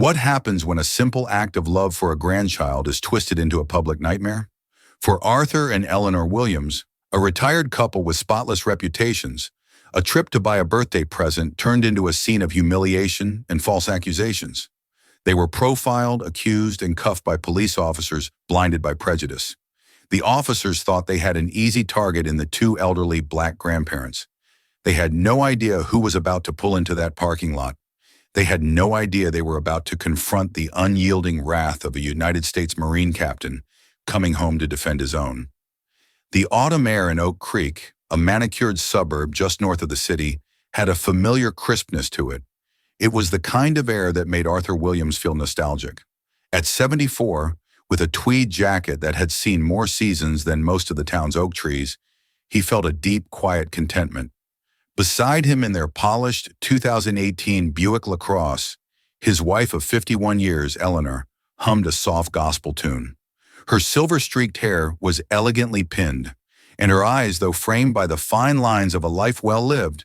What happens when a simple act of love for a grandchild is twisted into a public nightmare? For Arthur and Eleanor Williams, a retired couple with spotless reputations, a trip to buy a birthday present turned into a scene of humiliation and false accusations. They were profiled, accused, and cuffed by police officers blinded by prejudice. The officers thought they had an easy target in the two elderly black grandparents. They had no idea who was about to pull into that parking lot. They had no idea they were about to confront the unyielding wrath of a United States Marine captain coming home to defend his own. The autumn air in Oak Creek, a manicured suburb just north of the city, had a familiar crispness to it. It was the kind of air that made Arthur Williams feel nostalgic. At 74, with a tweed jacket that had seen more seasons than most of the town's oak trees, he felt a deep, quiet contentment. Beside him in their polished 2018 Buick LaCrosse, his wife of 51 years, Eleanor, hummed a soft gospel tune. Her silver-streaked hair was elegantly pinned, and her eyes, though framed by the fine lines of a life well lived,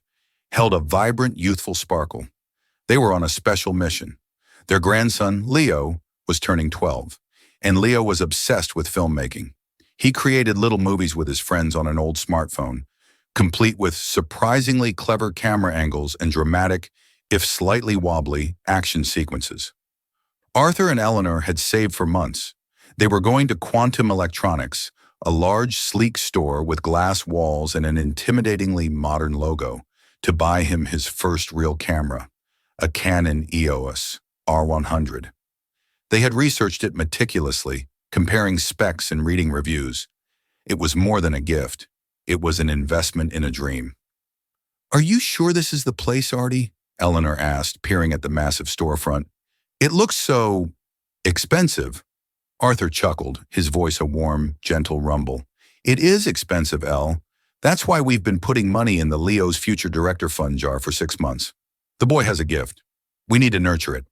held a vibrant, youthful sparkle. They were on a special mission. Their grandson, Leo, was turning 12, and Leo was obsessed with filmmaking. He created little movies with his friends on an old smartphone, complete with surprisingly clever camera angles and dramatic, if slightly wobbly, action sequences. Arthur and Eleanor had saved for months. They were going to Quantum Electronics, a large, sleek store with glass walls and an intimidatingly modern logo, to buy him his first real camera, a Canon EOS R100. They had researched it meticulously, comparing specs and reading reviews. It was more than a gift. It was an investment in a dream. "Are you sure this is the place, Artie?" Eleanor asked, peering at the massive storefront. "It looks so expensive." Arthur chuckled, his voice a warm, gentle rumble. "It is expensive, Elle. That's why we've been putting money in the Leo's Future Director Fund jar for 6 months. The boy has a gift. We need to nurture it."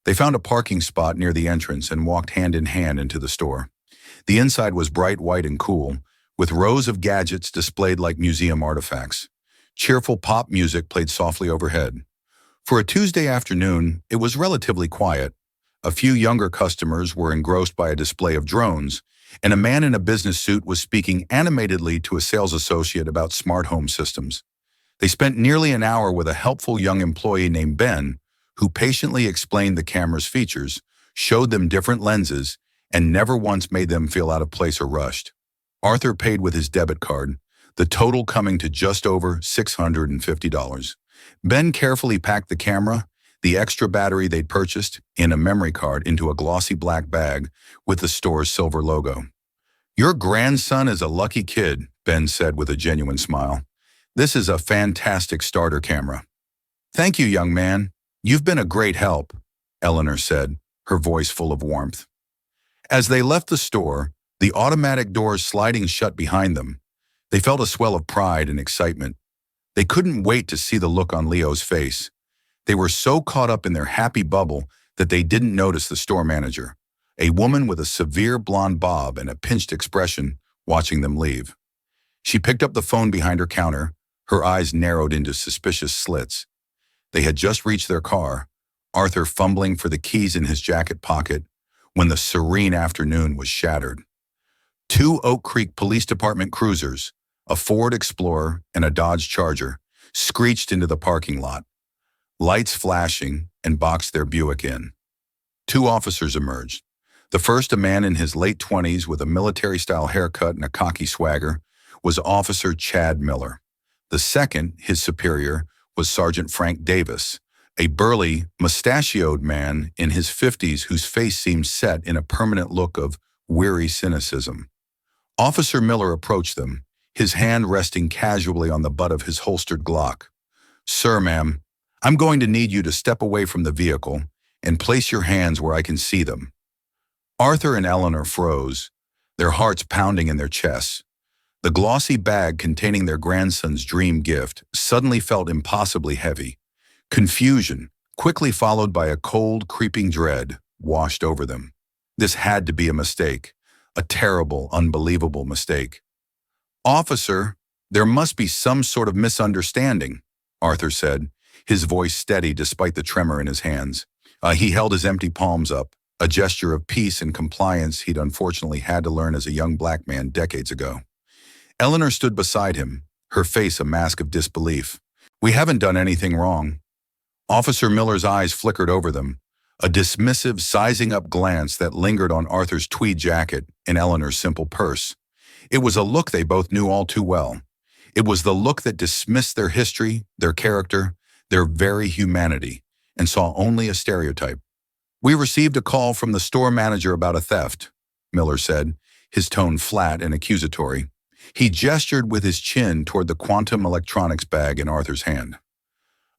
They found a parking spot near the entrance and walked hand in hand into the store. The inside was bright white and cool, with rows of gadgets displayed like museum artifacts. Cheerful pop music played softly overhead. For a Tuesday afternoon, it was relatively quiet. A few younger customers were engrossed by a display of drones, and a man in a business suit was speaking animatedly to a sales associate about smart home systems. They spent nearly an hour with a helpful young employee named Ben, who patiently explained the camera's features, showed them different lenses, and never once made them feel out of place or rushed. Arthur paid with his debit card, the total coming to just over $650. Ben carefully packed the camera, the extra battery they'd purchased, and a memory card into a glossy black bag with the store's silver logo. "Your grandson is a lucky kid," Ben said with a genuine smile. "This is a fantastic starter camera." "Thank you, young man. You've been a great help," Eleanor said, her voice full of warmth. As they left the store, the automatic doors sliding shut behind them, they felt a swell of pride and excitement. They couldn't wait to see the look on Leo's face. They were so caught up in their happy bubble that they didn't notice the store manager, a woman with a severe blonde bob and a pinched expression, watching them leave. She picked up the phone behind her counter, her eyes narrowed into suspicious slits. They had just reached their car, Arthur fumbling for the keys in his jacket pocket, when the serene afternoon was shattered. 2 Oak Creek Police Department cruisers, a Ford Explorer and a Dodge Charger, screeched into the parking lot, lights flashing, and boxed their Buick in. 2 officers emerged. The first, a man in his late 20s with a military-style haircut and a cocky swagger, was Officer Chad Miller. The second, his superior, was Sergeant Frank Davis, a burly, mustachioed man in his 50s whose face seemed set in a permanent look of weary cynicism. Officer Miller approached them, his hand resting casually on the butt of his holstered Glock. "Sir, ma'am, I'm going to need you to step away from the vehicle and place your hands where I can see them." Arthur and Eleanor froze, their hearts pounding in their chests. The glossy bag containing their grandson's dream gift suddenly felt impossibly heavy. Confusion, quickly followed by a cold, creeping dread, washed over them. This had to be a mistake, a terrible, unbelievable mistake. "Officer, there must be some sort of misunderstanding," Arthur said, his voice steady despite the tremor in his hands. He held his empty palms up, a gesture of peace and compliance he'd unfortunately had to learn as a young black man decades ago. Eleanor stood beside him, her face a mask of disbelief. "We haven't done anything wrong." Officer Miller's eyes flickered over them, a dismissive, sizing-up glance that lingered on Arthur's tweed jacket and Eleanor's simple purse. It was a look they both knew all too well. It was the look that dismissed their history, their character, their very humanity, and saw only a stereotype. "We received a call from the store manager about a theft," Miller said, his tone flat and accusatory. He gestured with his chin toward the quantum electronics bag in Arthur's hand.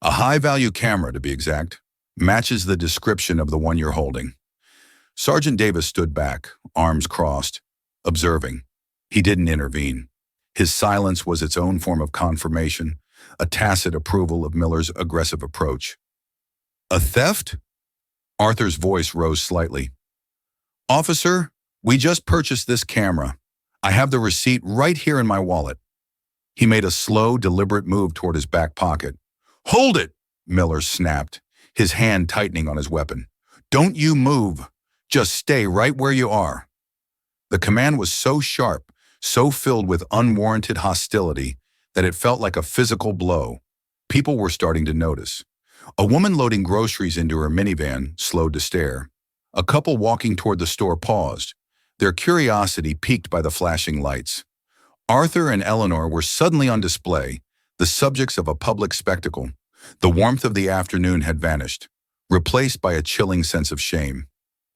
"A high-value camera, to be exact. Matches the description of the one you're holding." Sergeant Davis stood back, arms crossed, observing. He didn't intervene. His silence was its own form of confirmation, a tacit approval of Miller's aggressive approach. "A theft?" Arthur's voice rose slightly. "Officer, we just purchased this camera. I have the receipt right here in my wallet." He made a slow, deliberate move toward his back pocket. "Hold it!" Miller snapped, his hand tightening on his weapon. "Don't you move. Just stay right where you are." The command was so sharp, so filled with unwarranted hostility, that it felt like a physical blow. People were starting to notice. A woman loading groceries into her minivan slowed to stare. A couple walking toward the store paused, their curiosity piqued by the flashing lights. Arthur and Eleanor were suddenly on display, the subjects of a public spectacle. The warmth of the afternoon had vanished, replaced by a chilling sense of shame.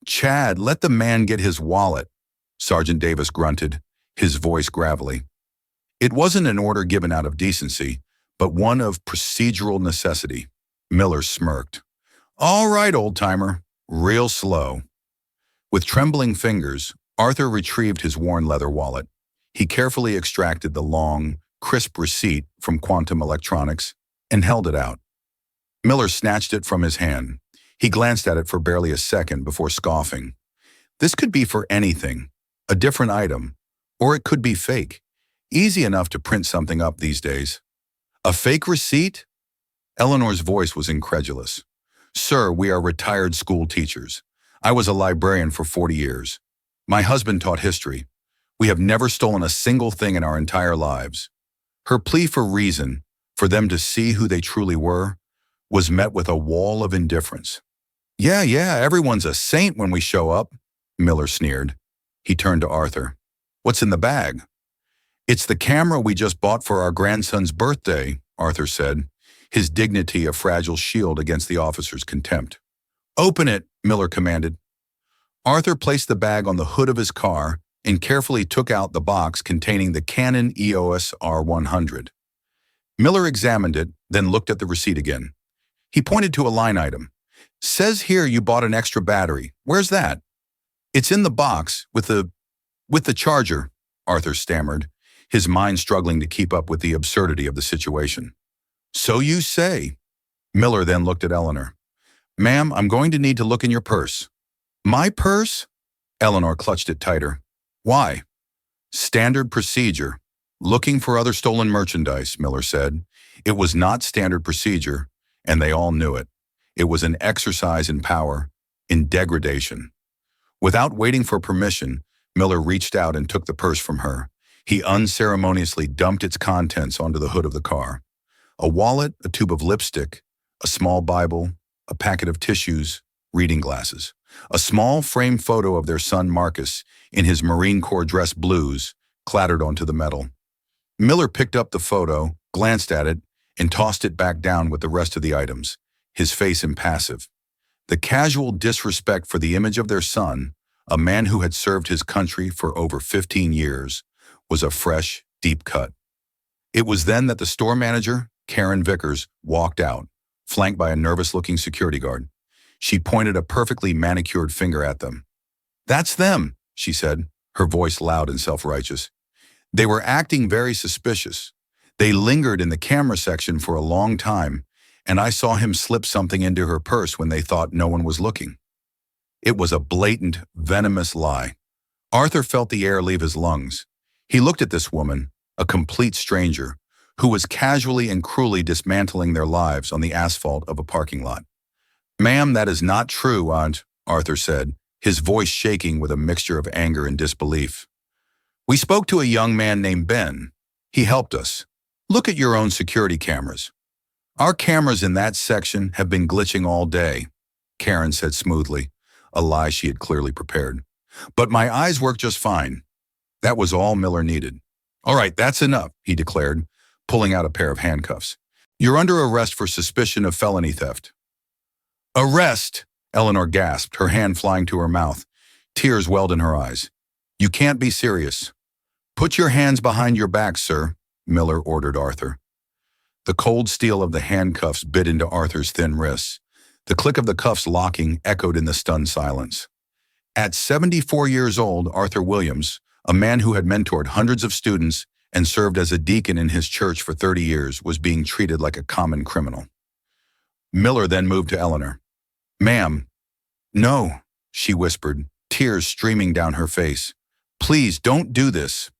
"Chad, let the man get his wallet," Sergeant Davis grunted, his voice gravelly. It wasn't an order given out of decency, but one of procedural necessity. Miller smirked. "All right, old-timer, real slow." With trembling fingers, Arthur retrieved his worn leather wallet. He carefully extracted the long, crisp receipt from quantum electronics and held it out. Miller snatched it from his hand. He glanced at it for barely a second before scoffing. This could be for anything, a different item, or it could be fake. Easy enough to print something up these days. "A fake receipt?" Eleanor's voice was incredulous. "Sir, we are retired school teachers. I was a librarian for 40 years. My husband taught history. We have never stolen a single thing in our entire lives." Her plea for reason, for them to see who they truly were, was met with a wall of indifference. Yeah, everyone's a saint when we show up," Miller sneered. He turned to Arthur. "What's in the bag?" "It's the camera we just bought for our grandson's birthday," Arthur said, his dignity a fragile shield against the officer's contempt. "Open it," Miller commanded. Arthur placed the bag on the hood of his car and carefully took out the box containing the Canon EOS R100. Miller examined it, then looked at the receipt again. He pointed to a line item. "Says here you bought an extra battery. Where's that?" "It's in the box with the charger," Arthur stammered, his mind struggling to keep up with the absurdity of the situation. "So you say." Miller then looked at Eleanor. "Ma'am, I'm going to need to look in your purse." "My purse?" Eleanor clutched it tighter. "Why?" "Standard procedure. Looking for other stolen merchandise," Miller said. It was not standard procedure, and they all knew it. It was an exercise in power, in degradation. Without waiting for permission, Miller reached out and took the purse from her. He unceremoniously dumped its contents onto the hood of the car. A wallet, a tube of lipstick, a small Bible, a packet of tissues, reading glasses. A small framed photo of their son Marcus, in his Marine Corps dress blues, clattered onto the metal. Miller picked up the photo, glanced at it, and tossed it back down with the rest of the items, his face impassive. The casual disrespect for the image of their son, a man who had served his country for over 15 years, was a fresh, deep cut. It was then that the store manager, Karen Vickers, walked out, flanked by a nervous-looking security guard. She pointed a perfectly manicured finger at them. "That's them," she said, her voice loud and self-righteous. "They were acting very suspicious. They lingered in the camera section for a long time, and I saw him slip something into her purse when they thought no one was looking." It was a blatant, venomous lie. Arthur felt the air leave his lungs. He looked at this woman, a complete stranger, who was casually and cruelly dismantling their lives on the asphalt of a parking lot. Ma'am, that is not true, Aunt, Arthur said, his voice shaking with a mixture of anger and disbelief. We spoke to a young man named Ben. He helped us. Look at your own security cameras. Our cameras in that section have been glitching all day, Karen said smoothly, a lie she had clearly prepared. But my eyes work just fine. That was all Miller needed. All right, that's enough, he declared, pulling out a pair of handcuffs. You're under arrest for suspicion of felony theft. Arrest! Eleanor gasped, her hand flying to her mouth. Tears welled in her eyes. You can't be serious. Put your hands behind your back, sir, Miller ordered Arthur. The cold steel of the handcuffs bit into Arthur's thin wrists. The click of the cuffs locking echoed in the stunned silence. At 74 years old, Arthur Williams, a man who had mentored hundreds of students and served as a deacon in his church for 30 years, was being treated like a common criminal. Miller then moved to Eleanor. Ma'am. No, she whispered, tears streaming down her face. Please don't do this.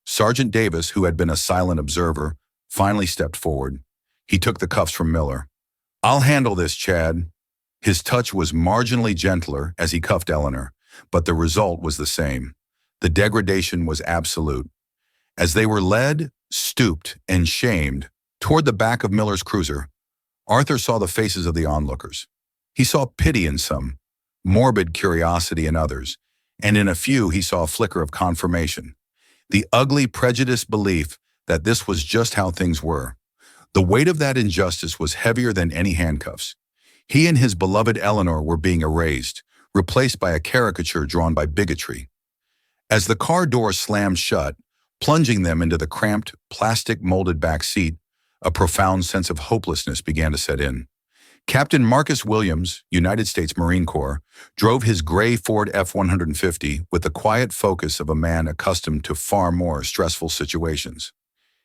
Sergeant Davis, who had been a silent observer, finally stepped forward. He took the cuffs from Miller. I'll handle this, Chad. His touch was marginally gentler as he cuffed Eleanor, but the result was the same. The degradation was absolute. As they were led, stooped, and shamed toward the back of Miller's cruiser, Arthur saw the faces of the onlookers. He saw pity in some, morbid curiosity in others, and in a few he saw a flicker of confirmation. The ugly, prejudiced belief that this was just how things were. The weight of that injustice was heavier than any handcuffs. He and his beloved Eleanor were being erased, replaced by a caricature drawn by bigotry. As the car door slammed shut, plunging them into the cramped, plastic-molded back seat, a profound sense of hopelessness began to set in. Captain Marcus Williams, United States Marine Corps, drove his gray Ford F-150 with the quiet focus of a man accustomed to far more stressful situations.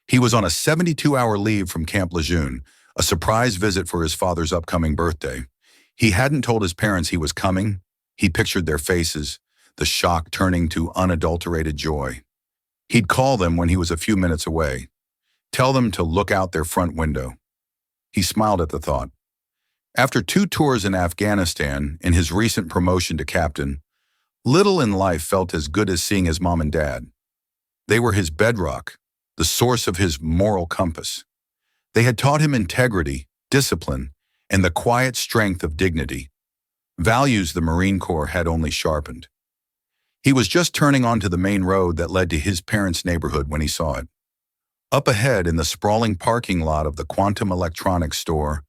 He was on a 72-hour leave from Camp Lejeune, a surprise visit for his father's upcoming birthday. He hadn't told his parents he was coming. He pictured their faces, the shock turning to unadulterated joy. He'd call them when he was a few minutes away, tell them to look out their front window. He smiled at the thought. After 2 tours in Afghanistan and his recent promotion to captain, little in life felt as good as seeing his mom and dad. They were his bedrock, the source of his moral compass. They had taught him integrity, discipline, and the quiet strength of dignity, values the Marine Corps had only sharpened. He was just turning onto the main road that led to his parents' neighborhood when he saw it. Up ahead in the sprawling parking lot of the Quantum Electronics store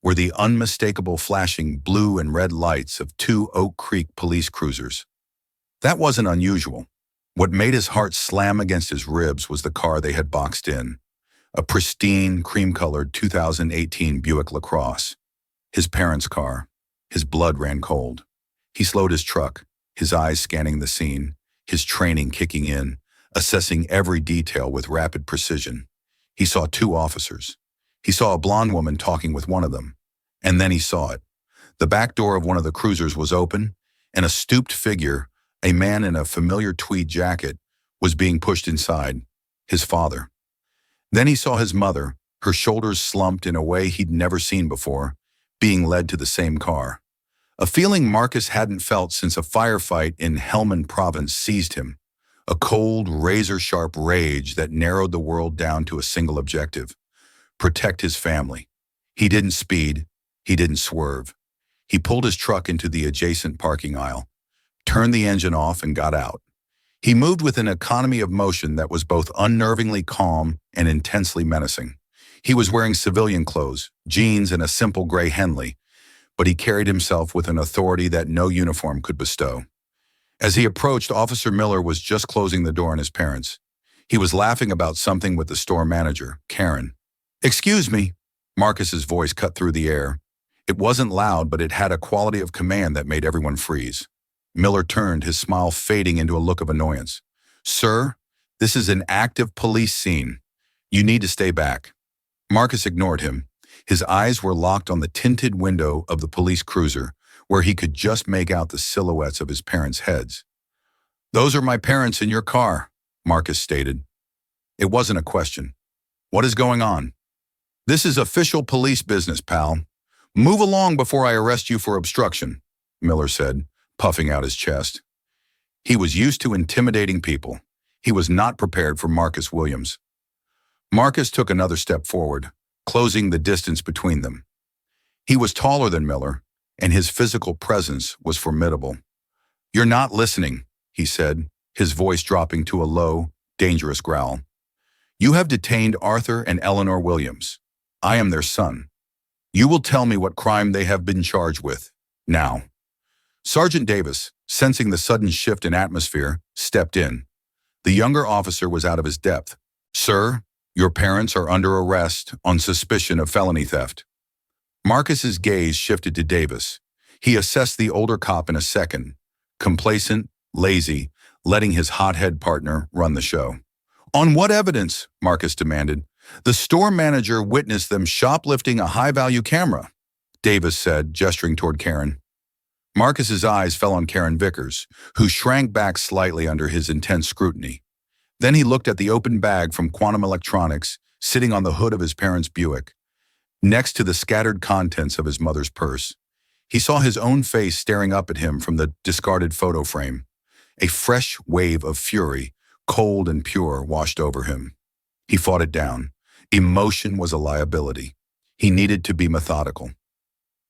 were the unmistakable flashing blue and red lights of 2 Oak Creek police cruisers. That wasn't unusual. What made his heart slam against his ribs was the car they had boxed in, a pristine, cream-colored 2018 Buick LaCrosse. His parents' car. His blood ran cold. He slowed his truck, his eyes scanning the scene, his training kicking in, assessing every detail with rapid precision. He saw 2 officers. He saw a blonde woman talking with one of them. And then he saw it. The back door of one of the cruisers was open, and a stooped figure, a man in a familiar tweed jacket, was being pushed inside, his father. Then he saw his mother, her shoulders slumped in a way he'd never seen before, being led to the same car. A feeling Marcus hadn't felt since a firefight in Helmand Province seized him. A cold, razor-sharp rage that narrowed the world down to a single objective: protect his family. He didn't speed. He didn't swerve. He pulled his truck into the adjacent parking aisle, turned the engine off, and got out. He moved with an economy of motion that was both unnervingly calm and intensely menacing. He was wearing civilian clothes, jeans, and a simple gray Henley, but he carried himself with an authority that no uniform could bestow. As he approached, Officer Miller was just closing the door on his parents. He was laughing about something with the store manager, Karen. "Excuse me," Marcus's voice cut through the air. It wasn't loud, but it had a quality of command that made everyone freeze. Miller turned, his smile fading into a look of annoyance. "Sir, this is an active police scene. You need to stay back." Marcus ignored him. His eyes were locked on the tinted window of the police cruiser, where he could just make out the silhouettes of his parents' heads. "Those are my parents in your car," Marcus stated. It wasn't a question. "What is going on?" "This is official police business, pal. Move along before I arrest you for obstruction, Miller said, puffing out his chest. He was used to intimidating people. He was not prepared for Marcus Williams. Marcus took another step forward, closing the distance between them. He was taller than Miller, and his physical presence was formidable. "You're not listening," he said, his voice dropping to a low, dangerous growl. "You have detained Arthur and Eleanor Williams. I am their son. You will tell me what crime they have been charged with. Now." Sergeant Davis, sensing the sudden shift in atmosphere, stepped in. The younger officer was out of his depth. "Sir, your parents are under arrest on suspicion of felony theft." Marcus's gaze shifted to Davis. He assessed the older cop in a second, complacent, lazy, letting his hothead partner run the show. "On what evidence?" Marcus demanded. "The store manager witnessed them shoplifting a high-value camera," Davis said, gesturing toward Karen. Marcus's eyes fell on Karen Vickers, who shrank back slightly under his intense scrutiny. Then he looked at the open bag from Quantum Electronics sitting on the hood of his parents' Buick, next to the scattered contents of his mother's purse. He saw his own face staring up at him from the discarded photo frame. A fresh wave of fury, cold and pure, washed over him. He fought it down. Emotion was a liability. He needed to be methodical.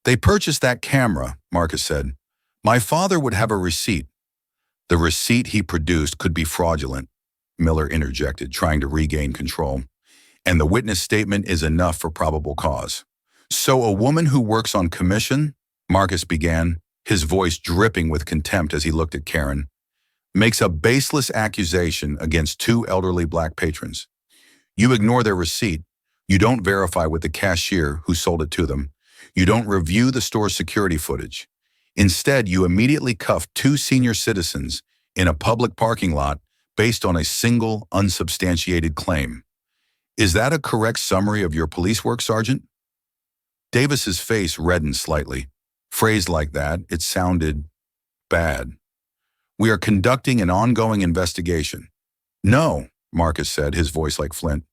"They purchased that camera," Marcus said. "My father would have a receipt." "The receipt he produced could be fraudulent," Miller interjected, trying to regain control. "And the witness statement is enough for probable cause." "So a woman who works on commission," Marcus began, his voice dripping with contempt as he looked at Karen, "makes a baseless accusation against two elderly black patrons. You ignore their receipt. You don't verify with the cashier who sold it to them. You don't review the store's security footage. Instead, you immediately cuff two senior citizens in a public parking lot based on a single, unsubstantiated claim. Is that a correct summary of your police work, Sergeant?" Davis's face reddened slightly. Phrased like that, it sounded bad. "We are conducting an ongoing investigation." "No," Marcus said, his voice like flint.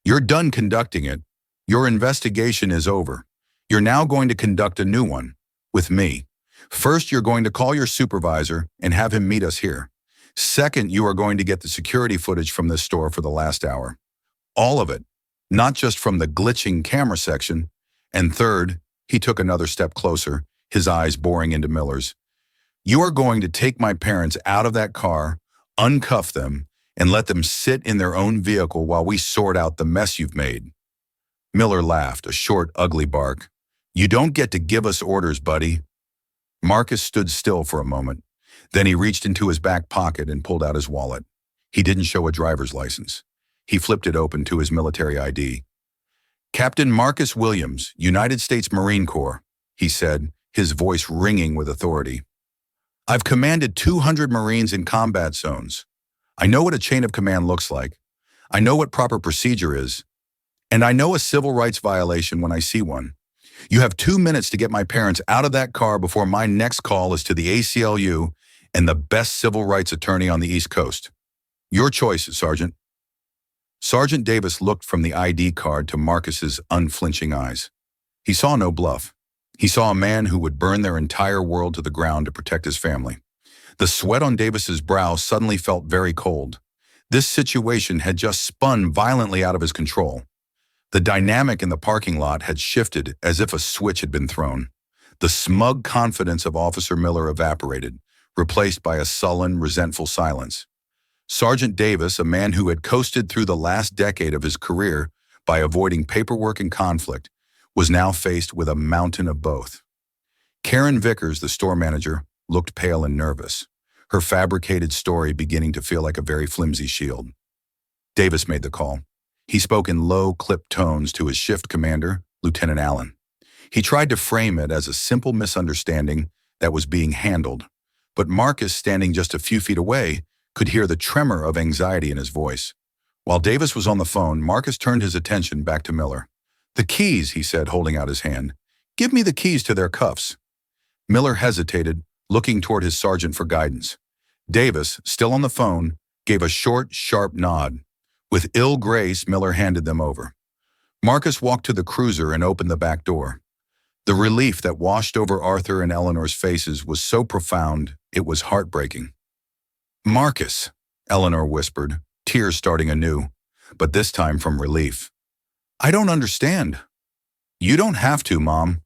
"You're done conducting it. Your investigation is over. You're now going to conduct a new one, with me. First, you're going to call your supervisor and have him meet us here. Second, you are going to get the security footage from this store for the last hour. All of it, not just from the glitching camera section. And third," he took another step closer, his eyes boring into Miller's, "you are going to take my parents out of that car, uncuff them, and let them sit in their own vehicle while we sort out the mess you've made." Miller laughed, a short, ugly bark. "You don't get to give us orders, buddy." Marcus stood still for a moment. Then he reached into his back pocket and pulled out his wallet. He didn't show a driver's license. He flipped it open to his military ID. "Captain Marcus Williams, United States Marine Corps," he said, his voice ringing with authority. "I've commanded 200 Marines in combat zones. I know what a chain of command looks like. I know what proper procedure is. And I know a civil rights violation when I see one. You have 2 minutes to get my parents out of that car before my next call is to the ACLU and the best civil rights attorney on the East Coast. Your choice, Sergeant." Sergeant Davis looked from the ID card to Marcus's unflinching eyes. He saw no bluff. He saw a man who would burn their entire world to the ground to protect his family. The sweat on Davis's brow suddenly felt very cold. This situation had just spun violently out of his control. The dynamic in the parking lot had shifted as if a switch had been thrown. The smug confidence of Officer Miller evaporated, replaced by a sullen, resentful silence. Sergeant Davis, a man who had coasted through the last decade of his career by avoiding paperwork and conflict, was now faced with a mountain of both. Karen Vickers, the store manager, looked pale and nervous, her fabricated story beginning to feel like a very flimsy shield. Davis made the call. He spoke in low, clipped tones to his shift commander, Lieutenant Allen. He tried to frame it as a simple misunderstanding that was being handled, but Marcus, standing just a few feet away, could hear the tremor of anxiety in his voice. While Davis was on the phone, Marcus turned his attention back to Miller. "The keys," he said, holding out his hand. "Give me the keys to their cuffs." Miller hesitated, looking toward his sergeant for guidance. Davis, still on the phone, gave a short, sharp nod. With ill grace, Miller handed them over. Marcus walked to the cruiser and opened the back door. The relief that washed over Arthur and Eleanor's faces was so profound, it was heartbreaking. "Marcus," Eleanor whispered, tears starting anew, but this time from relief. "I don't understand." "You don't have to, Mom,"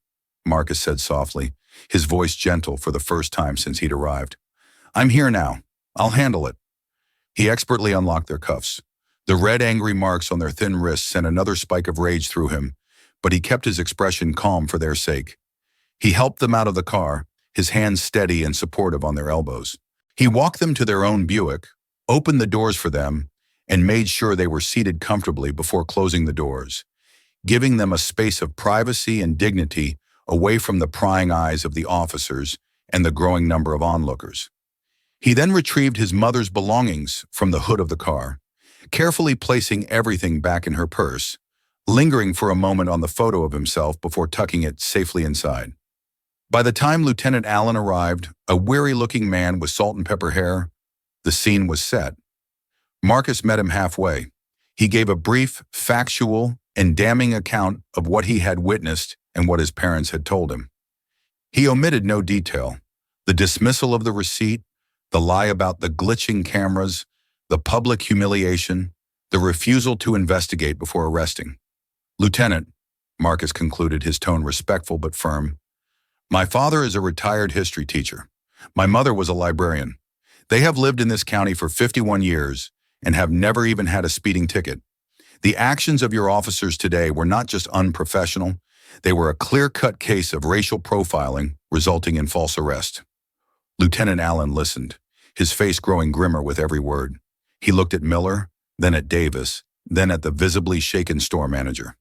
Marcus said softly, his voice gentle for the first time since he'd arrived. "I'm here now. I'll handle it." He expertly unlocked their cuffs. The red, angry marks on their thin wrists sent another spike of rage through him, but he kept his expression calm for their sake. He helped them out of the car, his hands steady and supportive on their elbows. He walked them to their own Buick, opened the doors for them, and made sure they were seated comfortably before closing the doors, giving them a space of privacy and dignity away from the prying eyes of the officers and the growing number of onlookers. He then retrieved his mother's belongings from the hood of the car, carefully placing everything back in her purse, lingering for a moment on the photo of himself before tucking it safely inside. By the time Lieutenant Allen arrived, a weary-looking man with salt and pepper hair, the scene was set. Marcus met him halfway. He gave a brief, factual, and damning account of what he had witnessed and what his parents had told him. He omitted no detail: the dismissal of the receipt, the lie about the glitching cameras, the public humiliation, the refusal to investigate before arresting. "Lieutenant," Marcus concluded, his tone respectful but firm, "my father is a retired history teacher. My mother was a librarian. They have lived in this county for 51 years and have never even had a speeding ticket. The actions of your officers today were not just unprofessional, they were a clear-cut case of racial profiling resulting in false arrest." Lieutenant Allen listened, his face growing grimmer with every word. He looked at Miller, then at Davis, then at the visibly shaken store manager.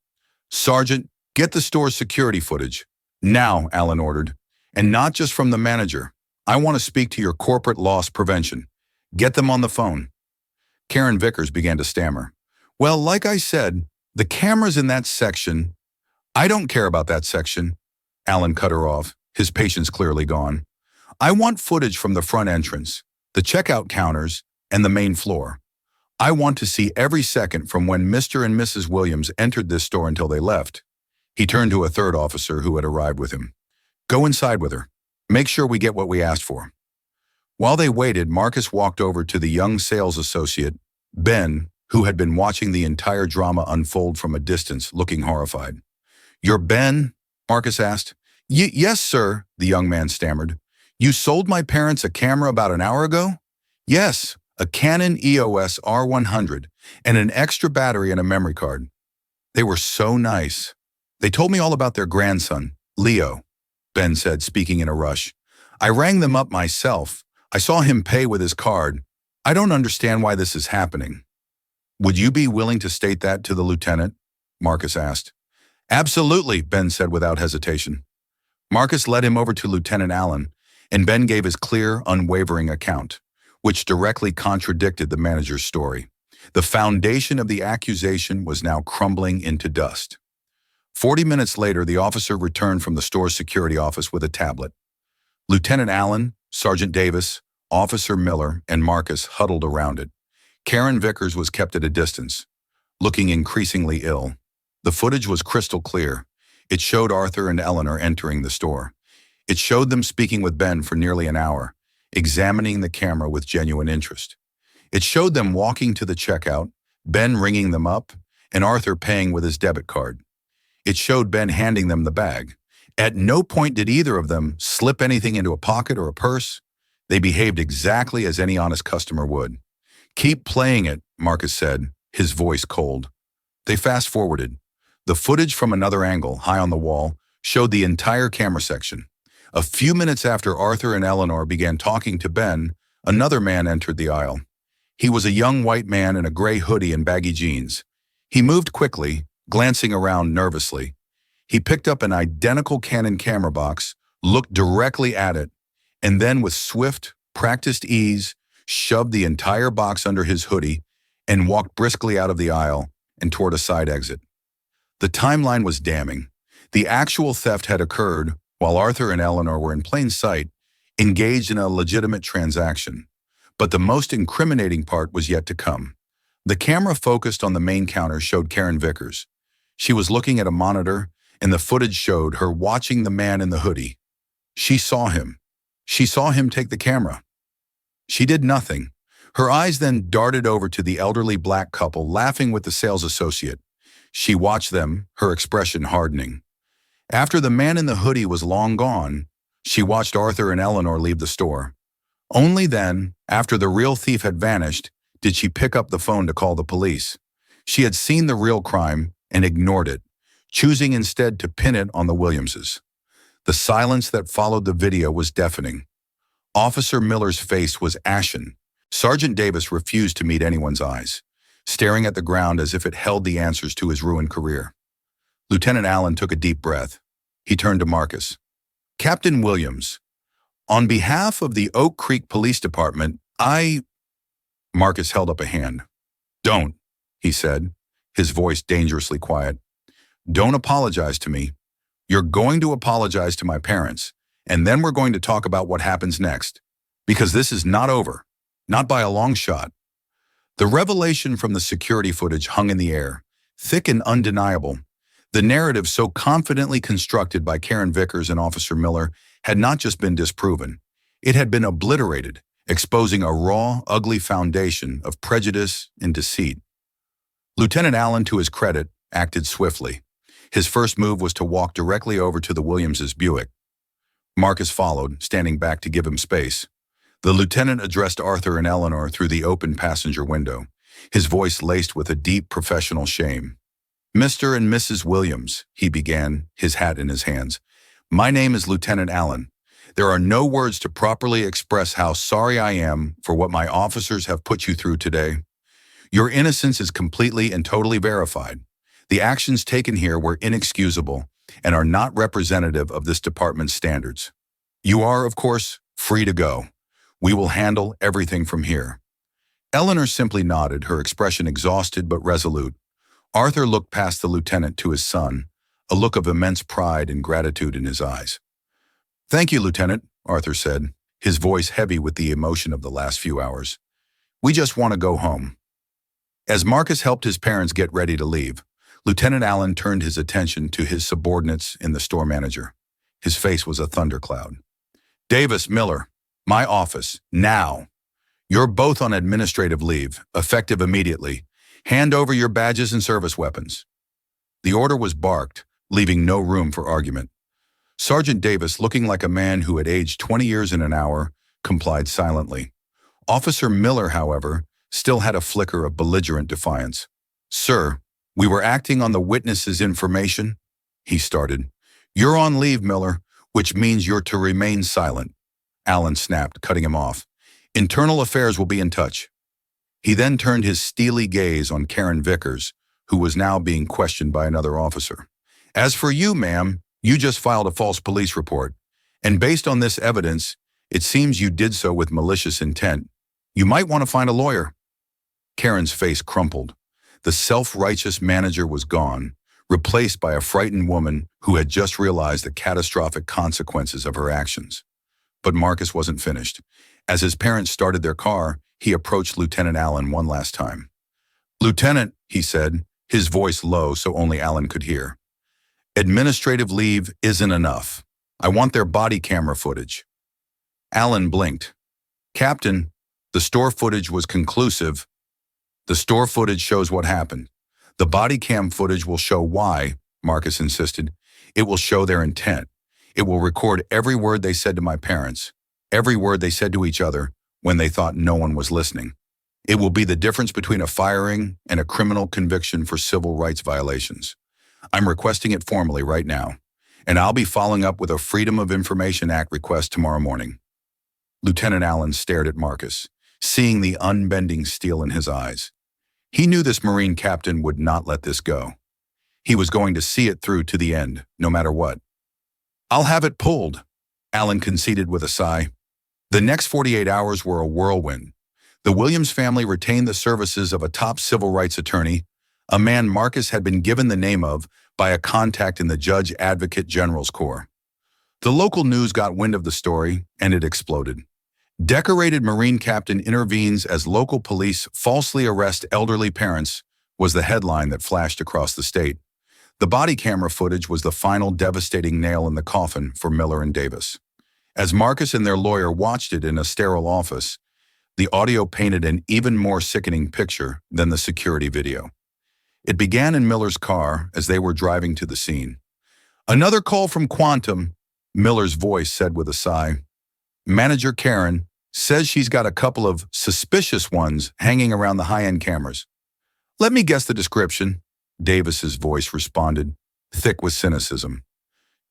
"Sergeant, get the store's security footage. Now," Allen ordered. "And not just from the manager. I want to speak to your corporate loss prevention. Get them on the phone." Karen Vickers began to stammer. "Well, like I said, the cameras in that section—" "I don't care about that section," Allen cut her off, his patience clearly gone. "I want footage from the front entrance, the checkout counters, and the main floor. I want to see every second from when Mr. and Mrs. Williams entered this store until they left." He turned to a third officer who had arrived with him. "Go inside with her. Make sure we get what we asked for." While they waited, Marcus walked over to the young sales associate, Ben, who had been watching the entire drama unfold from a distance, looking horrified. "You're Ben?" Marcus asked. Yes, sir," the young man stammered. "You sold my parents a camera about an hour ago?" "Yes, a Canon EOS R100 and an extra battery and a memory card. They were so nice. They told me all about their grandson, Leo," Ben said, speaking in a rush. "I rang them up myself. I saw him pay with his card. I don't understand why this is happening." "Would you be willing to state that to the lieutenant?" Marcus asked. "Absolutely," Ben said without hesitation. Marcus led him over to Lieutenant Allen, and Ben gave his clear, unwavering account, which directly contradicted the manager's story. The foundation of the accusation was now crumbling into dust. 40 minutes later, the officer returned from the store's security office with a tablet. Lieutenant Allen, Sergeant Davis, Officer Miller, and Marcus huddled around it. Karen Vickers was kept at a distance, looking increasingly ill. The footage was crystal clear. It showed Arthur and Eleanor entering the store. It showed them speaking with Ben for nearly an hour, examining the camera with genuine interest. It showed them walking to the checkout, Ben ringing them up, and Arthur paying with his debit card. It showed Ben handing them the bag. At no point did either of them slip anything into a pocket or a purse. They behaved exactly as any honest customer would. "Keep playing it," Marcus said, his voice cold. They fast-forwarded. The footage from another angle, high on the wall, showed the entire camera section. A few minutes after Arthur and Eleanor began talking to Ben, another man entered the aisle. He was a young white man in a gray hoodie and baggy jeans. He moved quickly, glancing around nervously. He picked up an identical Canon camera box, looked directly at it, and then with swift, practiced ease, shoved the entire box under his hoodie and walked briskly out of the aisle and toward a side exit. The timeline was damning. The actual theft had occurred while Arthur and Eleanor were in plain sight, engaged in a legitimate transaction. But the most incriminating part was yet to come. The camera focused on the main counter showed Karen Vickers. She was looking at a monitor, and the footage showed her watching the man in the hoodie. She saw him. She saw him take the camera. She did nothing. Her eyes then darted over to the elderly black couple laughing with the sales associate. She watched them, her expression hardening. After the man in the hoodie was long gone, she watched Arthur and Eleanor leave the store. Only then, after the real thief had vanished, did she pick up the phone to call the police. She had seen the real crime and ignored it, choosing instead to pin it on the Williamses. The silence that followed the video was deafening. Officer Miller's face was ashen. Sergeant Davis refused to meet anyone's eyes, staring at the ground as if it held the answers to his ruined career. Lieutenant Allen took a deep breath. He turned to Marcus. "Captain Williams, on behalf of the Oak Creek Police Department, Marcus held up a hand. "Don't," he said, his voice dangerously quiet. "Don't apologize to me. You're going to apologize to my parents, and then we're going to talk about what happens next. Because this is not over. Not by a long shot." The revelation from the security footage hung in the air, thick and undeniable. The narrative so confidently constructed by Karen Vickers and Officer Miller had not just been disproven. It had been obliterated, exposing a raw, ugly foundation of prejudice and deceit. Lieutenant Allen, to his credit, acted swiftly. His first move was to walk directly over to the Williamses' Buick. Marcus followed, standing back to give him space. The lieutenant addressed Arthur and Eleanor through the open passenger window, his voice laced with a deep professional shame. "Mr. and Mrs. Williams," he began, his hat in his hands. "My name is Lieutenant Allen. There are no words to properly express how sorry I am for what my officers have put you through today. Your innocence is completely and totally verified. The actions taken here were inexcusable and are not representative of this department's standards. You are, of course, free to go. We will handle everything from here." Eleanor simply nodded, her expression exhausted but resolute. Arthur looked past the lieutenant to his son, a look of immense pride and gratitude in his eyes. "Thank you, Lieutenant," Arthur said, his voice heavy with the emotion of the last few hours. "We just want to go home." As Marcus helped his parents get ready to leave, Lieutenant Allen turned his attention to his subordinates and the store manager. His face was a thundercloud. "Davis, Miller, my office, now. You're both on administrative leave, effective immediately. Hand over your badges and service weapons." The order was barked, leaving no room for argument. Sergeant Davis, looking like a man who had aged 20 years in an hour, complied silently. Officer Miller, however, still had a flicker of belligerent defiance. "Sir, we were acting on the witness's information," he started. "You're on leave, Miller, which means you're to remain silent," Allen snapped, cutting him off. "Internal Affairs will be in touch." He then turned his steely gaze on Karen Vickers, who was now being questioned by another officer. "As for you, ma'am, you just filed a false police report, and based on this evidence, it seems you did so with malicious intent. You might want to find a lawyer." Karen's face crumpled. The self-righteous manager was gone, replaced by a frightened woman who had just realized the catastrophic consequences of her actions. But Marcus wasn't finished. As his parents started their car, he approached Lieutenant Allen one last time. "Lieutenant," he said, his voice low so only Allen could hear. "Administrative leave isn't enough. I want their body camera footage." Allen blinked. "Captain, the store footage was conclusive." "The store footage shows what happened. The body cam footage will show why," Marcus insisted. "It will show their intent. It will record every word they said to my parents, every word they said to each other when they thought no one was listening. It will be the difference between a firing and a criminal conviction for civil rights violations. I'm requesting it formally right now, and I'll be following up with a Freedom of Information Act request tomorrow morning." Lieutenant Allen stared at Marcus, seeing the unbending steel in his eyes. He knew this Marine captain would not let this go. He was going to see it through to the end, no matter what. "I'll have it pulled," Allen conceded with a sigh. The next 48 hours were a whirlwind. The Williams family retained the services of a top civil rights attorney, a man Marcus had been given the name of by a contact in the Judge Advocate General's Corps. The local news got wind of the story, and it exploded. "Decorated Marine Captain intervenes as local police falsely arrest elderly parents" was the headline that flashed across the state. The body camera footage was the final devastating nail in the coffin for Miller and Davis. As Marcus and their lawyer watched it in a sterile office, the audio painted an even more sickening picture than the security video. It began in Miller's car as they were driving to the scene. "Another call from Quantum," Miller's voice said with a sigh. "Manager Karen says she's got a couple of suspicious ones hanging around the high-end cameras." "Let me guess the description," Davis's voice responded, thick with cynicism.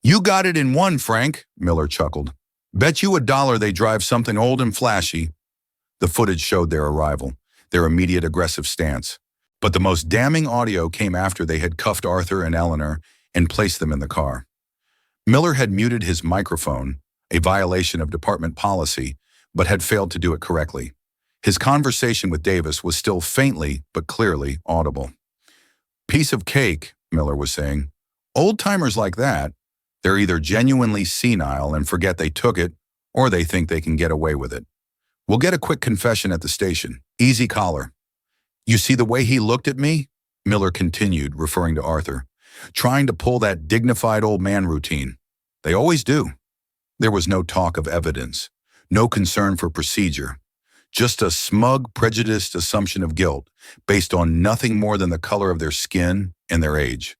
"You got it in one, Frank," Miller chuckled. "Bet you $1 they drive something old and flashy." The footage showed their arrival, their immediate aggressive stance. But the most damning audio came after they had cuffed Arthur and Eleanor and placed them in the car. Miller had muted his microphone, a violation of department policy, but had failed to do it correctly. His conversation with Davis was still faintly but clearly audible. "Piece of cake," Miller was saying. "Old-timers like that, they're either genuinely senile and forget they took it, or they think they can get away with it. We'll get a quick confession at the station. Easy collar." "You see the way he looked at me?" Miller continued, referring to Arthur. "Trying to pull that dignified old man routine. They always do." There was no talk of evidence, no concern for procedure, just a smug, prejudiced assumption of guilt based on nothing more than the color of their skin and their age.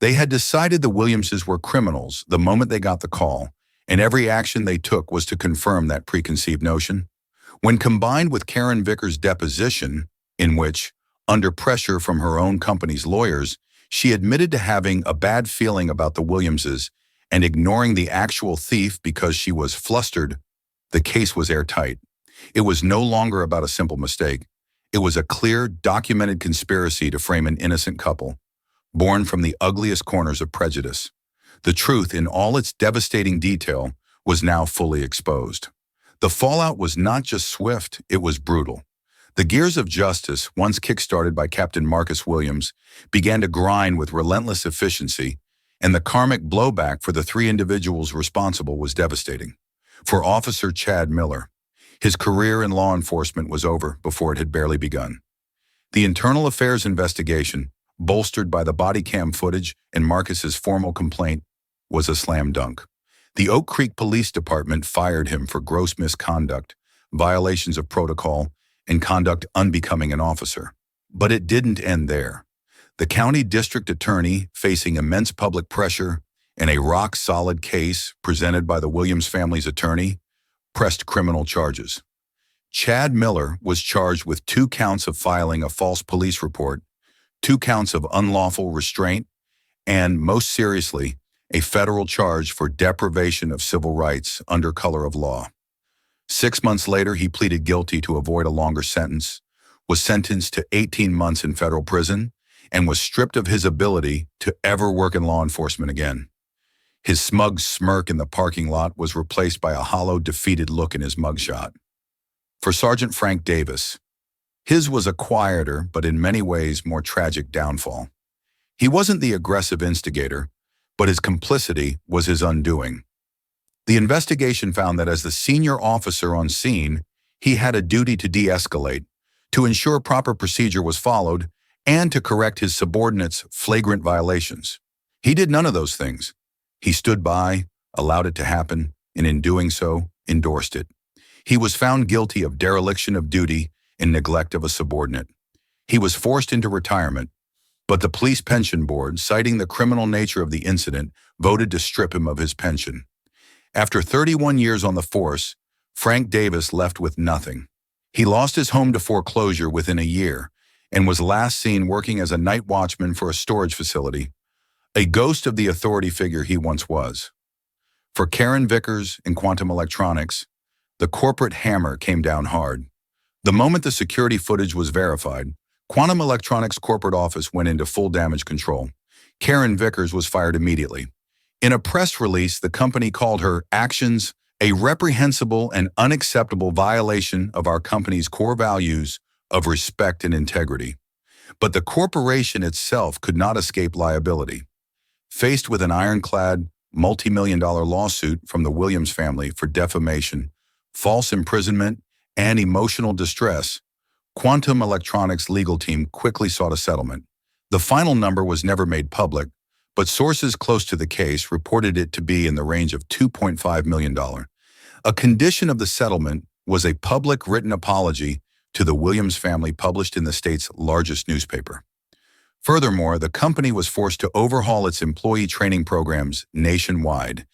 They had decided the Williamses were criminals the moment they got the call, and every action they took was to confirm that preconceived notion. When combined with Karen Vickers' deposition, in which, under pressure from her own company's lawyers, she admitted to having a bad feeling about the Williamses and ignoring the actual thief because she was flustered, the case was airtight. It was no longer about a simple mistake. It was a clear, documented conspiracy to frame an innocent couple, born from the ugliest corners of prejudice. The truth, in all its devastating detail, was now fully exposed. The fallout was not just swift, it was brutal. The gears of justice, once kick-started by Captain Marcus Williams, began to grind with relentless efficiency, and the karmic blowback for the three individuals responsible was devastating. For Officer Chad Miller, his career in law enforcement was over before it had barely begun. The internal affairs investigation, bolstered by the body cam footage and Marcus's formal complaint, was a slam dunk. The Oak Creek Police Department fired him for gross misconduct, violations of protocol, and conduct unbecoming an officer. But it didn't end there. The county district attorney, facing immense public pressure and a rock-solid case presented by the Williams family's attorney, pressed criminal charges. Chad Miller was charged with 2 counts of filing a false police report, 2 counts of unlawful restraint, and, most seriously, a federal charge for deprivation of civil rights under color of law. 6 months later, he pleaded guilty to avoid a longer sentence, was sentenced to 18 months in federal prison, and was stripped of his ability to ever work in law enforcement again. His smug smirk in the parking lot was replaced by a hollow, defeated look in his mugshot. For Sergeant Frank Davis, his was a quieter but in many ways more tragic downfall. He wasn't the aggressive instigator, but his complicity was his undoing. The investigation found that as the senior officer on scene, he had a duty to de-escalate, to ensure proper procedure was followed, and to correct his subordinates' flagrant violations. He did none of those things. He stood by, allowed it to happen, and in doing so, endorsed it. He was found guilty of dereliction of duty and neglect of a subordinate. He was forced into retirement, but the police pension board, citing the criminal nature of the incident, voted to strip him of his pension. After 31 years on the force, Frank Davis left with nothing. He lost his home to foreclosure within a year and was last seen working as a night watchman for a storage facility, a ghost of the authority figure he once was. For Karen Vickers and Quantum Electronics, the corporate hammer came down hard. The moment the security footage was verified, Quantum Electronics' corporate office went into full damage control. Karen Vickers was fired immediately. In a press release, the company called her actions a reprehensible and unacceptable violation of our company's core values of respect and integrity. But the corporation itself could not escape liability. Faced with an ironclad, multi-million-dollar lawsuit from the Williams family for defamation, false imprisonment, and emotional distress, Quantum Electronics' legal team quickly sought a settlement. The final number was never made public, but sources close to the case reported it to be in the range of $2.5 million. A condition of the settlement was a public written apology to the Williams family published in the state's largest newspaper. Furthermore, the company was forced to overhaul its employee training programs nationwide,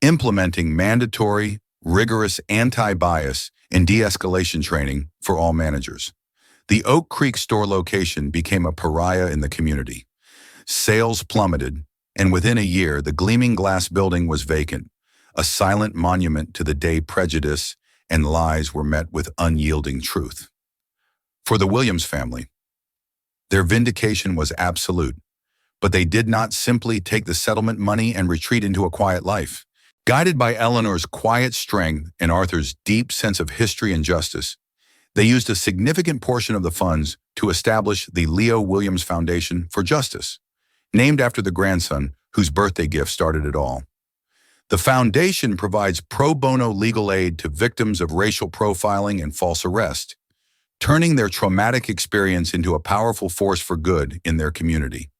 implementing mandatory, rigorous anti-bias and de-escalation training for all managers. The Oak Creek store location became a pariah in the community. Sales plummeted, and within a year, the gleaming glass building was vacant, a silent monument to the day prejudice and lies were met with unyielding truth. For the Williams family, their vindication was absolute, but they did not simply take the settlement money and retreat into a quiet life. Guided by Eleanor's quiet strength and Arthur's deep sense of history and justice, they used a significant portion of the funds to establish the Leo Williams Foundation for Justice, named after the grandson whose birthday gift started it all. The foundation provides pro bono legal aid to victims of racial profiling and false arrest, turning their traumatic experience into a powerful force for good in their community.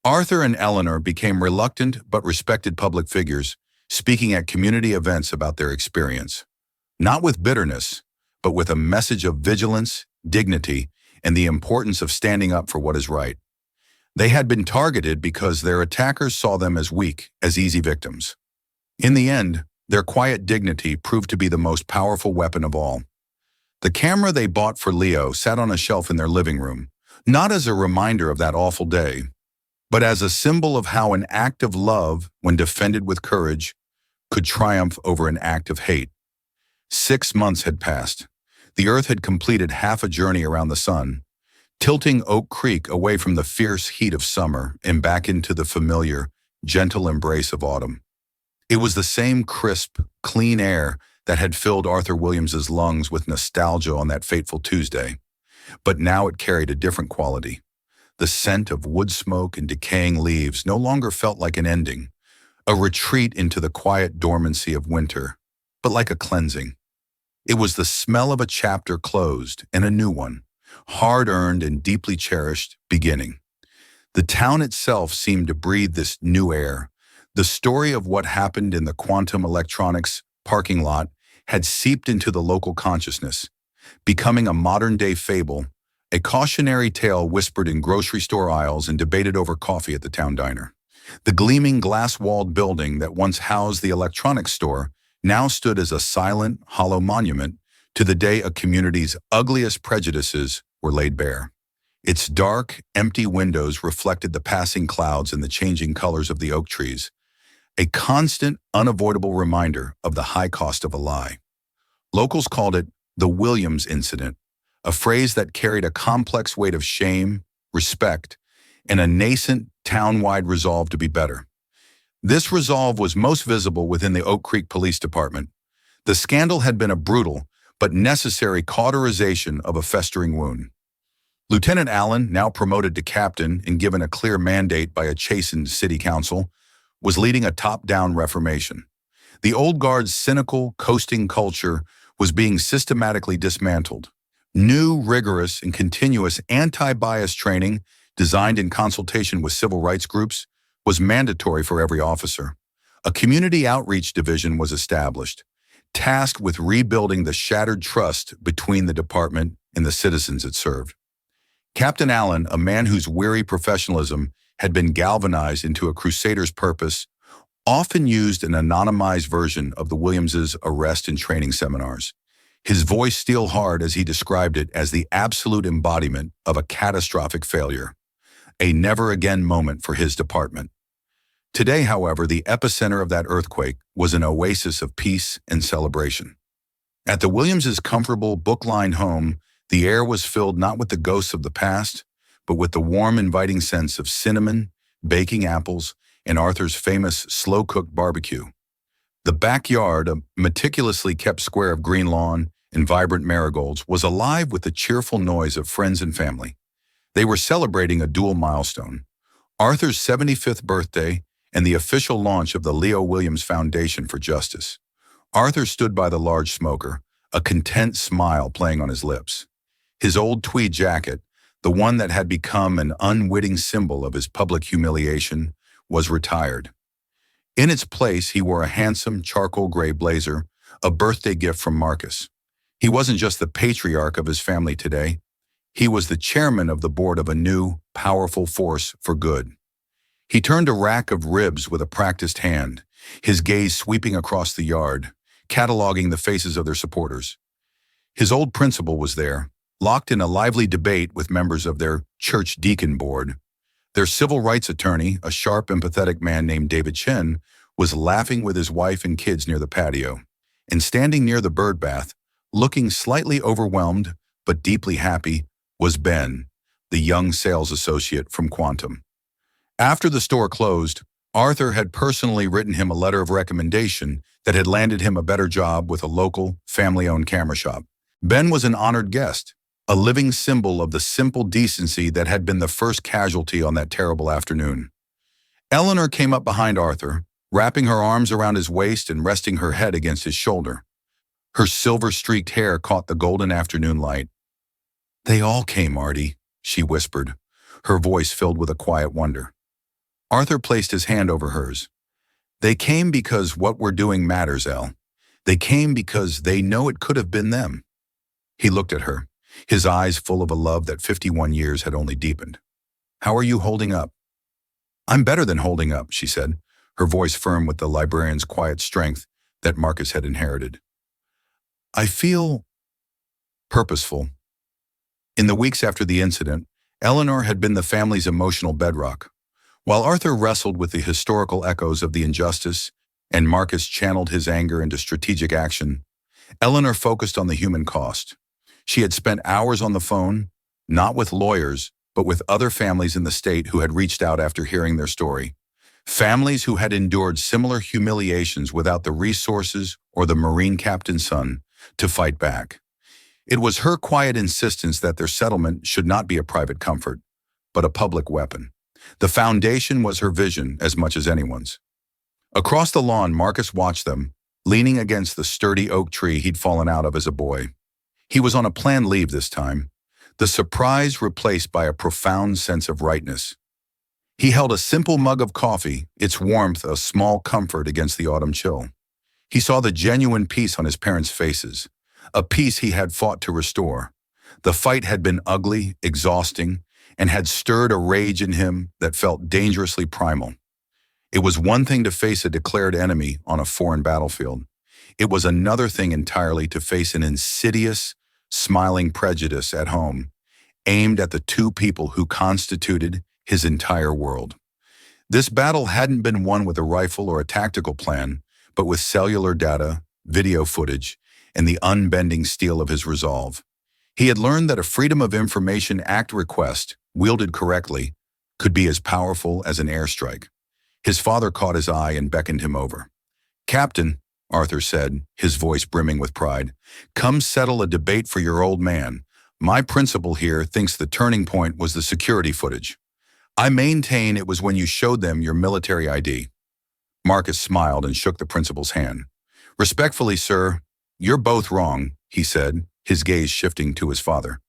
Arthur and Eleanor became reluctant but respected public figures, speaking at community events about their experience, not with bitterness, but with a message of vigilance, dignity, and the importance of standing up for what is right. They had been targeted because their attackers saw them as weak, as easy victims. In the end, their quiet dignity proved to be the most powerful weapon of all. The camera they bought for Leo sat on a shelf in their living room, not as a reminder of that awful day, but as a symbol of how an act of love, when defended with courage, could triumph over an act of hate. 6 months had passed. The Earth had completed half a journey around the sun, tilting Oak Creek away from the fierce heat of summer and back into the familiar, gentle embrace of autumn. It was the same crisp, clean air that had filled Arthur Williams's lungs with nostalgia on that fateful Tuesday, but now it carried a different quality. The scent of wood smoke and decaying leaves no longer felt like an ending, a retreat into the quiet dormancy of winter, but like a cleansing. It was the smell of a chapter closed and a new one, hard-earned and deeply cherished, beginning. The town itself seemed to breathe this new air. The story of what happened in the quantum electronics parking lot had seeped into the local consciousness, becoming a modern-day fable, a cautionary tale whispered in grocery store aisles and debated over coffee at the town diner. The gleaming glass-walled building that once housed the electronics store now stood as a silent, hollow monument to the day a community's ugliest prejudices were laid bare. Its dark, empty windows reflected the passing clouds and the changing colors of the oak trees, a constant, unavoidable reminder of the high cost of a lie. Locals called it the Williams Incident, a phrase that carried a complex weight of shame, respect, and a nascent, town-wide resolve to be better. This resolve was most visible within the Oak Creek Police Department. The scandal had been a brutal but necessary cauterization of a festering wound. Lieutenant Allen, now promoted to captain and given a clear mandate by a chastened city council, was leading a top-down reformation. The old guard's cynical, coasting culture was being systematically dismantled. New, rigorous, and continuous anti-bias training, designed in consultation with civil rights groups, was mandatory for every officer. A community outreach division was established, tasked with rebuilding the shattered trust between the department and the citizens it served. Captain Allen, a man whose weary professionalism had been galvanized into a crusader's purpose, often used an anonymized version of the Williamses' arrest and training seminars, his voice steel hard as he described it as the absolute embodiment of a catastrophic failure, a never-again moment for his department. Today, however, the epicenter of that earthquake was an oasis of peace and celebration. At the Williamses' comfortable, book-lined home, the air was filled not with the ghosts of the past, but with the warm, inviting sense of cinnamon, baking apples, and Arthur's famous slow-cooked barbecue. The backyard, a meticulously kept square of green lawn and vibrant marigolds, was alive with the cheerful noise of friends and family. They were celebrating a dual milestone, Arthur's 75th birthday and the official launch of the Leo Williams Foundation for Justice. Arthur stood by the large smoker, a content smile playing on his lips. His old tweed jacket, the one that had become an unwitting symbol of his public humiliation, was retired. In its place, he wore a handsome charcoal gray blazer, a birthday gift from Marcus. He wasn't just the patriarch of his family today. He was the chairman of the board of a new, powerful force for good. He turned a rack of ribs with a practiced hand, his gaze sweeping across the yard, cataloging the faces of their supporters. His old principal was there, locked in a lively debate with members of their church deacon board. Their civil rights attorney, a sharp, empathetic man named David Chen, was laughing with his wife and kids near the patio. And standing near the bird bath, looking slightly overwhelmed but deeply happy, was Ben, the young sales associate from Quantum. After the store closed, Arthur had personally written him a letter of recommendation that had landed him a better job with a local, family-owned camera shop. Ben was an honored guest, a living symbol of the simple decency that had been the first casualty on that terrible afternoon. Eleanor came up behind Arthur, wrapping her arms around his waist and resting her head against his shoulder. Her silver-streaked hair caught the golden afternoon light. "They all came, Artie," she whispered, her voice filled with a quiet wonder. Arthur placed his hand over hers. "They came because what we're doing matters, Elle. They came because they know it could have been them." He looked at her, his eyes full of a love that 51 years had only deepened. "How are you holding up?" "I'm better than holding up," she said, her voice firm with the librarian's quiet strength that Marcus had inherited. "I feel purposeful." In the weeks after the incident, Eleanor had been the family's emotional bedrock. While Arthur wrestled with the historical echoes of the injustice and Marcus channeled his anger into strategic action, Eleanor focused on the human cost. She had spent hours on the phone, not with lawyers, but with other families in the state who had reached out after hearing their story. Families who had endured similar humiliations without the resources or the Marine captain's son to fight back. It was her quiet insistence that their settlement should not be a private comfort, but a public weapon. The foundation was her vision as much as anyone's. Across the lawn, Marcus watched them, leaning against the sturdy oak tree he'd fallen out of as a boy. He was on a planned leave this time, the surprise replaced by a profound sense of rightness. He held a simple mug of coffee, its warmth a small comfort against the autumn chill. He saw the genuine peace on his parents' faces, a peace he had fought to restore. The fight had been ugly, exhausting, and had stirred a rage in him that felt dangerously primal. It was one thing to face a declared enemy on a foreign battlefield. It was another thing entirely to face an insidious, smiling prejudice at home, aimed at the two people who constituted his entire world. This battle hadn't been won with a rifle or a tactical plan, but with cellular data, video footage, and the unbending steel of his resolve. He had learned that a Freedom of Information Act request, wielded correctly, could be as powerful as an airstrike. His father caught his eye and beckoned him over. "Captain," Arthur said, his voice brimming with pride, "come settle a debate for your old man. My principal here thinks the turning point was the security footage. I maintain it was when you showed them your military ID." Marcus smiled and shook the principal's hand. "Respectfully, sir, you're both wrong," he said, his gaze shifting to his father.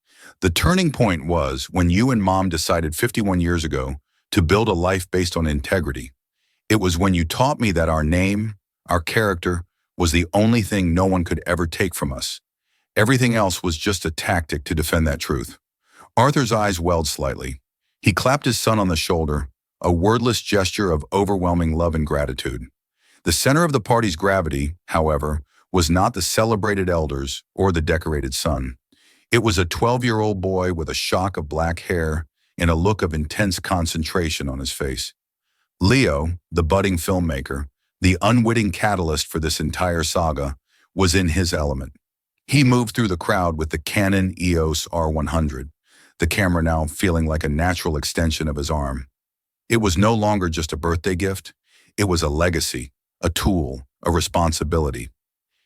"The turning point was when you and Mom decided 51 years ago to build a life based on integrity. It was when you taught me that our name, our character, was the only thing no one could ever take from us. Everything else was just a tactic to defend that truth." Arthur's eyes welled slightly. He clapped his son on the shoulder, a wordless gesture of overwhelming love and gratitude. The center of the party's gravity, however, was not the celebrated elders or the decorated son. It was a 12-year-old boy with a shock of black hair and a look of intense concentration on his face. Leo, the budding filmmaker, the unwitting catalyst for this entire saga, was in his element. He moved through the crowd with the Canon EOS R100, the camera now feeling like a natural extension of his arm. It was no longer just a birthday gift. It was a legacy, a tool, a responsibility.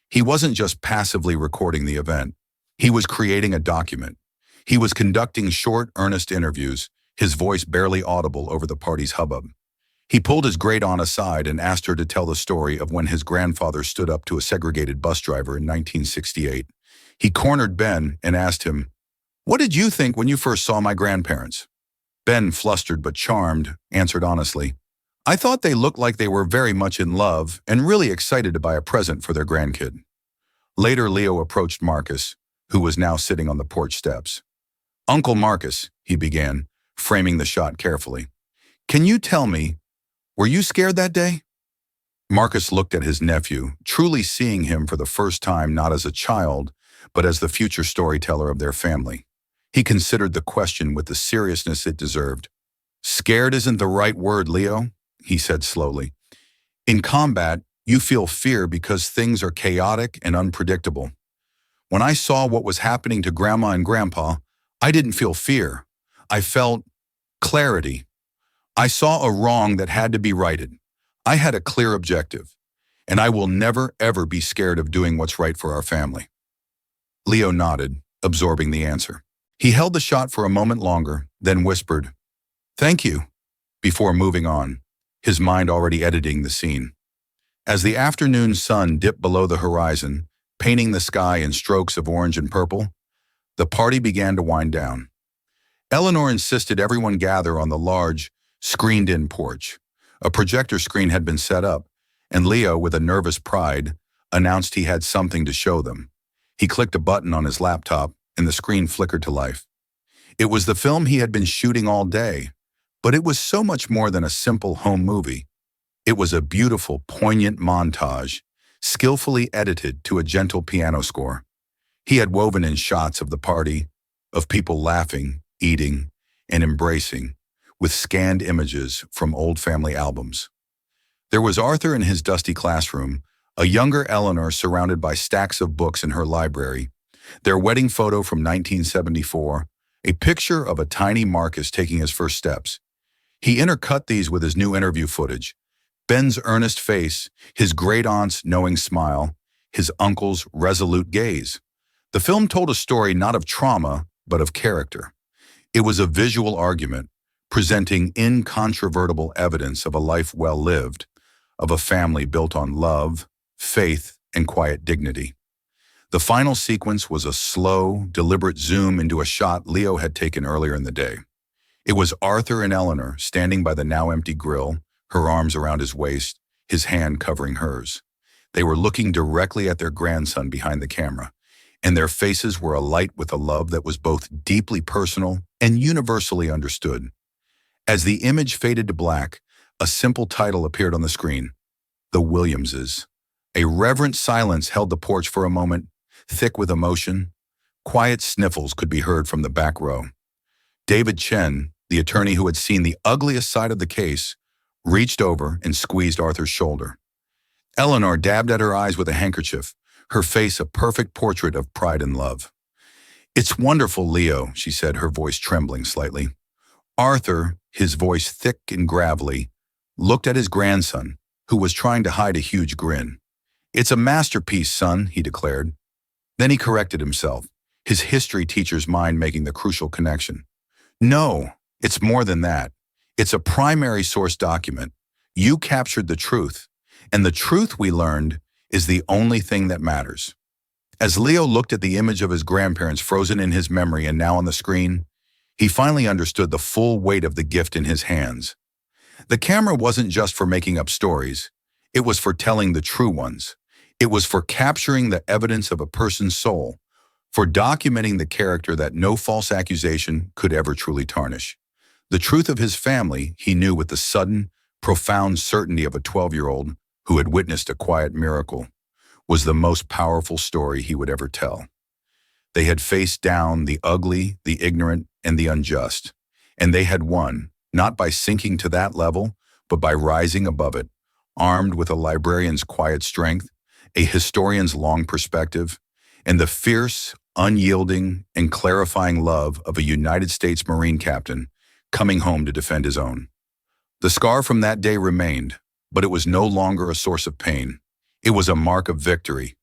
He wasn't just passively recording the event. He was creating a document. He was conducting short, earnest interviews, his voice barely audible over the party's hubbub. He pulled his great-aunt aside and asked her to tell the story of when his grandfather stood up to a segregated bus driver in 1968. He cornered Ben and asked him, "What did you think when you first saw my grandparents?" Ben, flustered but charmed, answered honestly, I thought they looked like they were very much in love and really excited to buy a present for their grandkid. Later, Leo approached Marcus, who was now sitting on the porch steps. Uncle Marcus, he began, framing the shot carefully. Can you tell me, were you scared that day? Marcus looked at his nephew, truly seeing him for the first time not as a child, but as the future storyteller of their family. He considered the question with the seriousness it deserved. Scared isn't the right word, Leo, he said slowly. In combat, you feel fear because things are chaotic and unpredictable. When I saw what was happening to Grandma and Grandpa, I didn't feel fear. I felt clarity. I saw a wrong that had to be righted. I had a clear objective, and I will never, ever be scared of doing what's right for our family. Leo nodded, absorbing the answer. He held the shot for a moment longer, then whispered, Thank you, before moving on, his mind already editing the scene. As the afternoon sun dipped below the horizon, painting the sky in strokes of orange and purple, the party began to wind down. Eleanor insisted everyone gather on the large, screened-in porch. A projector screen had been set up, and Leo, with a nervous pride, announced he had something to show them. He clicked a button on his laptop, and the screen flickered to life. It was the film he had been shooting all day, but it was so much more than a simple home movie. It was a beautiful, poignant montage, skillfully edited to a gentle piano score. He had woven in shots of the party, of people laughing, eating, and embracing, with scanned images from old family albums. There was Arthur in his dusty classroom, a younger Eleanor surrounded by stacks of books in her library, their wedding photo from 1974, a picture of a tiny Marcus taking his first steps. He intercut these with his new interview footage, Ben's earnest face, his great-aunt's knowing smile, his uncle's resolute gaze. The film told a story not of trauma, but of character. It was a visual argument, presenting incontrovertible evidence of a life well lived, of a family built on love, faith, and quiet dignity. The final sequence was a slow, deliberate zoom into a shot Leo had taken earlier in the day. It was Arthur and Eleanor standing by the now empty grill, her arms around his waist, his hand covering hers. They were looking directly at their grandson behind the camera, and their faces were alight with a love that was both deeply personal and universally understood. As the image faded to black, a simple title appeared on the screen, The Williamses. A reverent silence held the porch for a moment, thick with emotion. Quiet sniffles could be heard from the back row. David Chen, the attorney who had seen the ugliest side of the case, reached over and squeezed Arthur's shoulder. Eleanor dabbed at her eyes with a handkerchief, her face a perfect portrait of pride and love. It's wonderful, Leo, she said, her voice trembling slightly. Arthur, his voice thick and gravelly, looked at his grandson, who was trying to hide a huge grin. It's a masterpiece, son, he declared. Then he corrected himself, his history teacher's mind making the crucial connection. No, it's more than that. It's a primary source document. You captured the truth, and the truth we learned is the only thing that matters. As Leo looked at the image of his grandparents frozen in his memory and now on the screen, he finally understood the full weight of the gift in his hands. The camera wasn't just for making up stories. It was for telling the true ones. It was for capturing the evidence of a person's soul, for documenting the character that no false accusation could ever truly tarnish. The truth of his family, he knew with the sudden, profound certainty of a 12-year-old who had witnessed a quiet miracle, was the most powerful story he would ever tell. They had faced down the ugly, the ignorant, and the unjust, and they had won, not by sinking to that level, but by rising above it, armed with a librarian's quiet strength, a historian's long perspective, and the fierce, unyielding, and clarifying love of a United States Marine captain coming home to defend his own. The scar from that day remained, but it was no longer a source of pain. It was a mark of victory.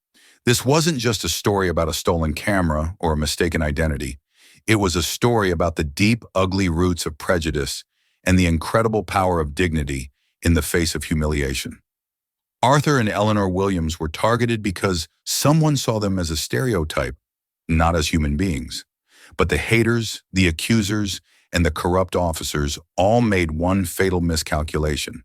This wasn't just a story about a stolen camera or a mistaken identity. It was a story about the deep, ugly roots of prejudice and the incredible power of dignity in the face of humiliation. Arthur and Eleanor Williams were targeted because someone saw them as a stereotype, not as human beings. But the haters, the accusers, and the corrupt officers all made one fatal miscalculation.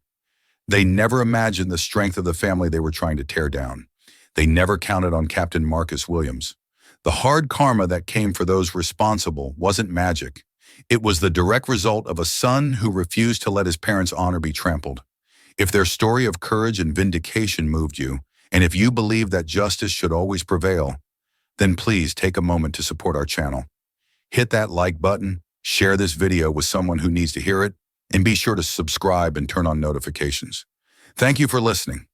They never imagined the strength of the family they were trying to tear down. They never counted on Captain Marcus Williams. The hard karma that came for those responsible wasn't magic. It was the direct result of a son who refused to let his parents' honor be trampled. If their story of courage and vindication moved you, and if you believe that justice should always prevail, then please take a moment to support our channel. Hit that like button, share this video with someone who needs to hear it, and be sure to subscribe and turn on notifications. Thank you for listening.